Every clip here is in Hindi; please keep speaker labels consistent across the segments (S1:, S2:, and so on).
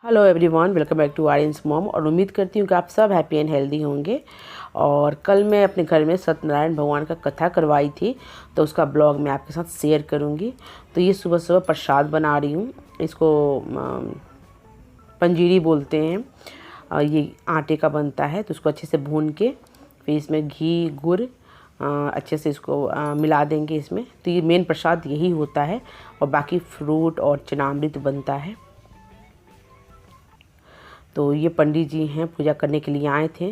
S1: Hello everyone, welcome back to Aryan's mom. और उम्मीद करती हूँ कि आप सब हैप्पी एंड हेल्दी होंगे। और कल मैं अपने घर में सत्यनारायण भगवान का कथा करवाई थी, तो उसका ब्लॉग मैं आपके साथ शेयर करूँगी। तो ये सुबह सुबह प्रसाद बना रही हूँ। इसको पंजीरी बोलते हैं। ये आटे का बनता है, तो उसको अच्छे से भून के फिर इसमें घी गुड़ अच्छे से इसको मिला देंगे इसमें। तो ये मेन प्रसाद यही होता है, और बाकी फ्रूट और चनामृत बनता है। तो ये पंडित जी हैं, पूजा करने के लिए आए थे।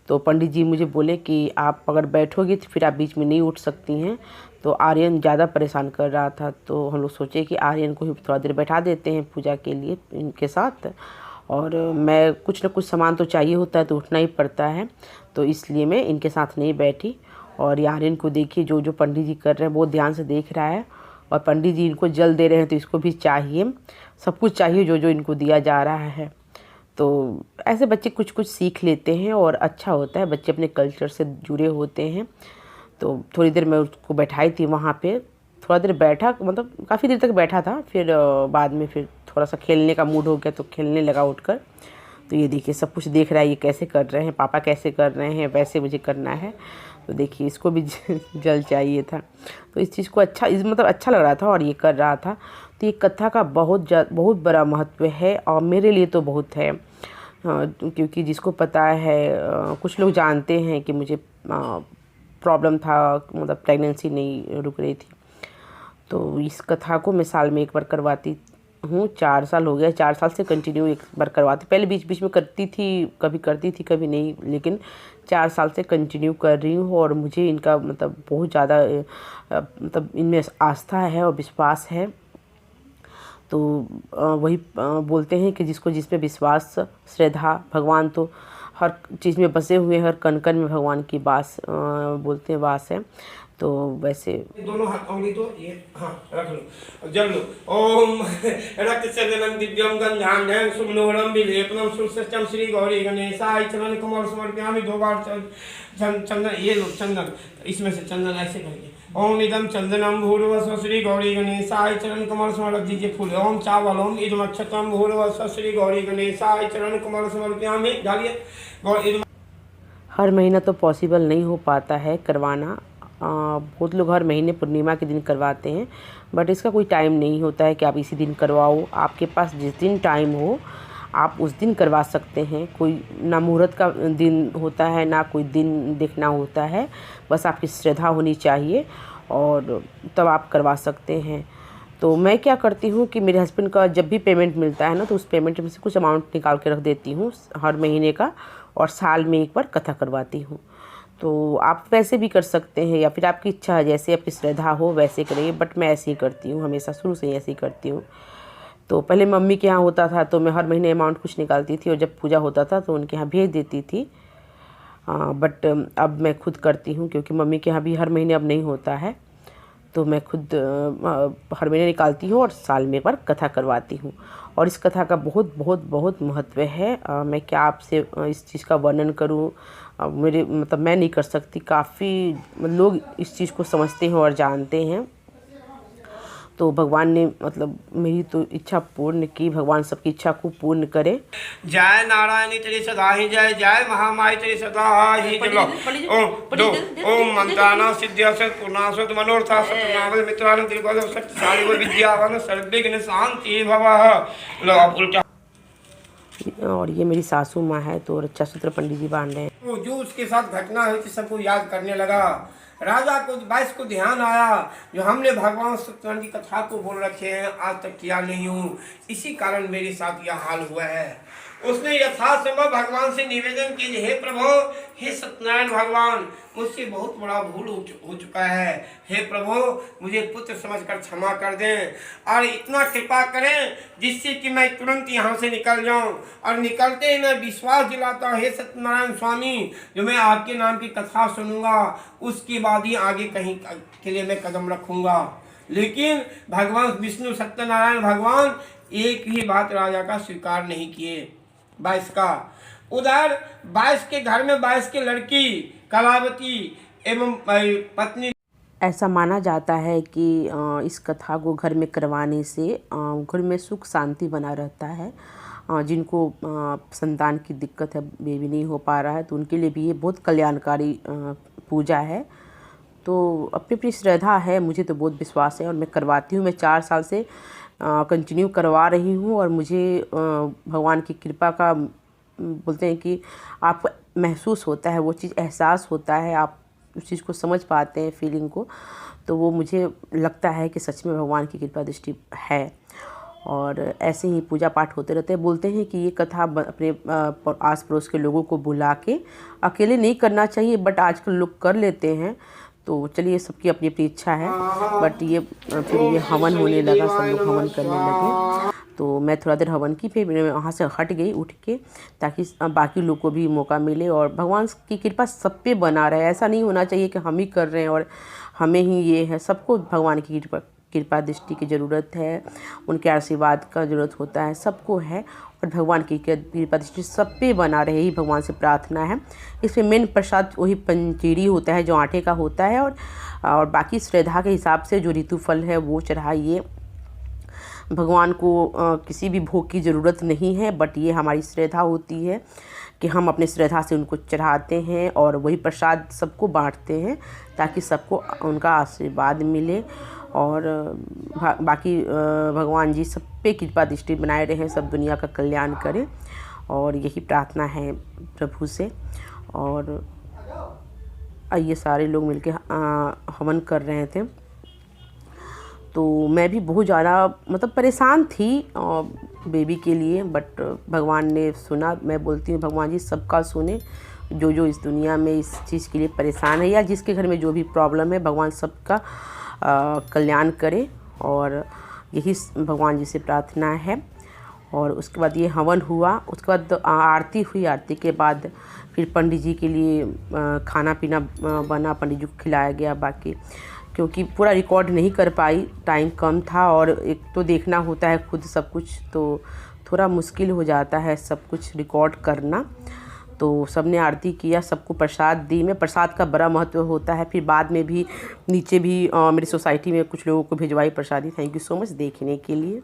S1: तो पंडित जी मुझे बोले कि आप अगर बैठोगी तो फिर आप बीच में नहीं उठ सकती हैं। तो आर्यन ज़्यादा परेशान कर रहा था, तो हम लोग सोचे कि आर्यन को ही थोड़ा देर बैठा देते हैं पूजा के लिए इनके साथ। और मैं कुछ ना कुछ सामान तो चाहिए होता है, तो उठना ही पड़ता है, तो इसलिए मैं इनके साथ नहीं बैठी। और ये आर्यन को देखिए, जो जो पंडित जी कर रहे हैं बहुत ध्यान से देख रहा है। और पंडित जी इनको जल दे रहे हैं, तो इसको भी चाहिए, सब कुछ चाहिए जो जो इनको दिया जा रहा है। तो ऐसे बच्चे कुछ कुछ सीख लेते हैं और अच्छा होता है, बच्चे अपने कल्चर से जुड़े होते हैं। तो थोड़ी देर मैं उसको बैठाई थी वहाँ पे, थोड़ा देर बैठा, मतलब काफ़ी देर तक बैठा था। फिर बाद में फिर थोड़ा सा खेलने का मूड हो गया, तो खेलने लगा उठकर। तो ये देखिए सब कुछ देख रहा है, ये कैसे कर रहे हैं, पापा कैसे कर रहे हैं, वैसे मुझे करना है। तो देखिए इसको भी जल चाहिए था, तो इस चीज़ को मतलब अच्छा लग रहा था और ये कर रहा था। तो ये कथा का बहुत बड़ा महत्व है, और मेरे लिए तो बहुत है। क्योंकि जिसको पता है, कुछ लोग जानते हैं कि मुझे प्रॉब्लम था, मतलब प्रेगनेंसी नहीं रुक रही थी। तो इस कथा को मैं साल में एक बार करवाती हूँ। 4 साल हो गया, 4 साल से कंटिन्यू एक बार करवाती। पहले बीच बीच में करती थी, कभी नहीं, लेकिन 4 साल से कंटिन्यू कर रही हूँ। और मुझे इनका मतलब बहुत ज़्यादा मतलब इनमें आस्था है और विश्वास है। तो वही बोलते हैं कि जिसको जिस पे विश्वास, श्रद्धा, भगवान तो हर चीज़ में बसे हुए हैं, हर कण कण में भगवान की बोलते हैं वास है। तो वैसे
S2: दोनों हाथ उंगली तो ये हाँ रख लो, जल लो। ओम रक्त चंदनम दिव्यम गंधान्यं सुमनोरम विलेपनम सुसत्यम श्री गौरी गणेशाय चरण कमल समर्पयामि। 2 बार चंदन, ये लो चंदन, इसमें से चंदन ऐसे करके ओम इदम चंदनम भूर्भुवस्व श्री गौरी गणेशाय चरण कमल समर्प दीजिए फूल। ओम चावल ओम इदम अक्षतम भूर्भुवस्व श्री गौरी गणेशाय चरण कमल समर्पयामि। डालिए।
S1: हर महीना तो पॉसिबल नहीं हो पाता है करवाना। बहुत लोग हर महीने पूर्णिमा के दिन करवाते हैं, बट इसका कोई टाइम नहीं होता है कि आप इसी दिन करवाओ। आपके पास जिस दिन टाइम हो आप उस दिन करवा सकते हैं। कोई ना मुहूर्त का दिन होता है, ना कोई दिन देखना होता है, बस आपकी श्रद्धा होनी चाहिए और तब आप करवा सकते हैं। तो मैं क्या करती हूँ कि मेरे हस्बैंड का जब भी पेमेंट मिलता है ना, तो उस पेमेंट में से कुछ अमाउंट निकाल के रख देती हूँ हर महीने का, और साल में एक बार कथा करवाती हूँ। तो आप वैसे भी कर सकते हैं, या फिर आपकी इच्छा है, जैसे आपकी श्रद्धा हो वैसे करेंगे, बट मैं ऐसे ही करती हूँ, हमेशा शुरू से ही ऐसे ही करती हूँ। तो पहले मम्मी के यहाँ होता था, तो मैं हर महीने अमाउंट कुछ निकालती थी, और जब पूजा होता था तो उनके यहाँ भेज देती थी। बट अब मैं खुद करती हूँ, क्योंकि मम्मी के यहाँ भी हर महीने अब नहीं होता है। तो मैं खुद हर महीने निकालती हूँ और साल में एक बार कथा करवाती हूँ। और इस कथा का बहुत बहुत बहुत महत्व है। मैं क्या आपसे इस चीज़ का वर्णन करूँ, मेरे मतलब मैं नहीं कर सकती। काफ़ी लोग इस चीज़ को समझते हैं और जानते हैं। तो भगवान ने मतलब मेरी तो इच्छा पूर्ण की, भगवान सबकी इच्छा को पूर्ण करे।
S2: जय नारायणी तेरी सदा ही जय, जय महामाई तेरी सदा ही चलो। ओम मंत्राना सिद्धियासत पूर्णासत मनोरथा सतनावल मित्रान त्रिपद शक्तिशाली व विद्यावान सर्वविघ्न शांति भवः। लो आप उल्टा।
S1: और ये मेरी सासू माँ है, तो रक्षा सूत्र पंडित जी बांध रहे हैं।
S2: तो जो उसके साथ घटना हुई थी सबको याद करने लगा। राजा को 22 को ध्यान आया, जो हमने भगवान सत्यनारायण की कथा को बोल रखे हैं आज तक किया नहीं हूँ, इसी कारण मेरे साथ यह हाल हुआ है। उसने यथासंभव भगवान से निवेदन किया, हे प्रभु, हे सत्यनारायण भगवान, मुझसे बहुत बड़ा भूल हो चुका है। हे प्रभु, मुझे पुत्र समझकर क्षमा कर दें और इतना कृपा करें जिससे कि मैं तुरंत यहाँ से निकल जाऊँ। और निकलते ही मैं विश्वास दिलाता हूँ, हे सत्यनारायण स्वामी, जो मैं आपके नाम की कथा सुनूंगा उसके बाद ही आगे कहीं के लिए मैं कदम रखूंगा। लेकिन भगवान विष्णु सत्यनारायण भगवान एक ही बात राजा का स्वीकार नहीं किए। 22 का उधर 22 के घर में 22 की लड़की कलावती एवं पत्नी।
S1: ऐसा माना जाता है कि इस कथा को घर में करवाने से घर में सुख शांति बना रहता है। जिनको संतान की दिक्कत है, बेबी नहीं हो पा रहा है, तो उनके लिए भी ये बहुत कल्याणकारी पूजा है। तो अपनी अपनी श्रद्धा है, मुझे तो बहुत विश्वास है और मैं करवाती हूँ। मैं 4 साल से कंटिन्यू करवा रही हूँ और मुझे भगवान की कृपा का बोलते हैं कि आपको महसूस होता है, वो चीज़ एहसास होता है, आप उस चीज़ को समझ पाते हैं, फीलिंग को। तो वो मुझे लगता है कि सच में भगवान की कृपा दृष्टि है। और ऐसे ही पूजा पाठ होते रहते हैं। बोलते हैं कि ये कथा अपने आस पड़ोस के लोगों को बुला के, अकेले नहीं करना चाहिए, बट आजकल लोग कर लेते हैं। तो चलिए, सबकी अपनी अपनी इच्छा है। बट ये फिर ये हवन होने लगा, सब लोग हवन करने लगे। तो मैं थोड़ा देर हवन की, फिर मैं वहाँ से हट गई उठ के, ताकि बाकी लोग को भी मौका मिले और भगवान की कृपा सब पे बना रहे। ऐसा नहीं होना चाहिए कि हम ही कर रहे हैं और हमें ही ये है। सबको भगवान की कृपा दृष्टि की ज़रूरत है, उनके आशीर्वाद का ज़रूरत होता है, सबको है। और भगवान की कृपा दृष्टि सब पे बना रहे, ही भगवान से प्रार्थना है। इसमें मेन प्रसाद वही पंजीरी होता है जो आटे का होता है, और बाकी श्रद्धा के हिसाब से जो ऋतु फल है वो चढ़ाइए। भगवान को किसी भी भोग की ज़रूरत नहीं है, बट ये हमारी श्रद्धा होती है कि हम अपने श्रद्धा से उनको चढ़ाते हैं और वही प्रसाद सबको बांटते हैं, ताकि सबको उनका आशीर्वाद मिले। और बाकी भगवान जी सब पे कृपा दृष्टि बनाए रहें, सब दुनिया का कल्याण करें, और यही प्रार्थना है प्रभु से। और ये सारे लोग मिलके हवन कर रहे थे। तो मैं भी बहुत ज़्यादा मतलब परेशान थी बेबी के लिए, बट भगवान ने सुना। मैं बोलती हूँ भगवान जी सबका सुने, जो जो इस दुनिया में इस चीज़ के लिए परेशान है, या जिसके घर में जो भी प्रॉब्लम है, भगवान सबका कल्याण करे। और यही भगवान जी से प्रार्थना है। और उसके बाद ये हवन हुआ, उसके बाद आरती हुई। आरती के बाद फिर पंडित जी के लिए खाना पीना बना, पंडित जी को खिलाया गया। बाकी क्योंकि पूरा रिकॉर्ड नहीं कर पाई, टाइम कम था, और एक तो देखना होता है खुद सब कुछ, तो थोड़ा मुश्किल हो जाता है सब कुछ रिकॉर्ड करना। तो सबने आरती किया, सबको प्रसाद दी। मैं प्रसाद का बड़ा महत्व होता है। फिर बाद में भी नीचे भी मेरी सोसाइटी में कुछ लोगों को भिजवाई प्रसादी। थैंक यू सो मच देखने के लिए।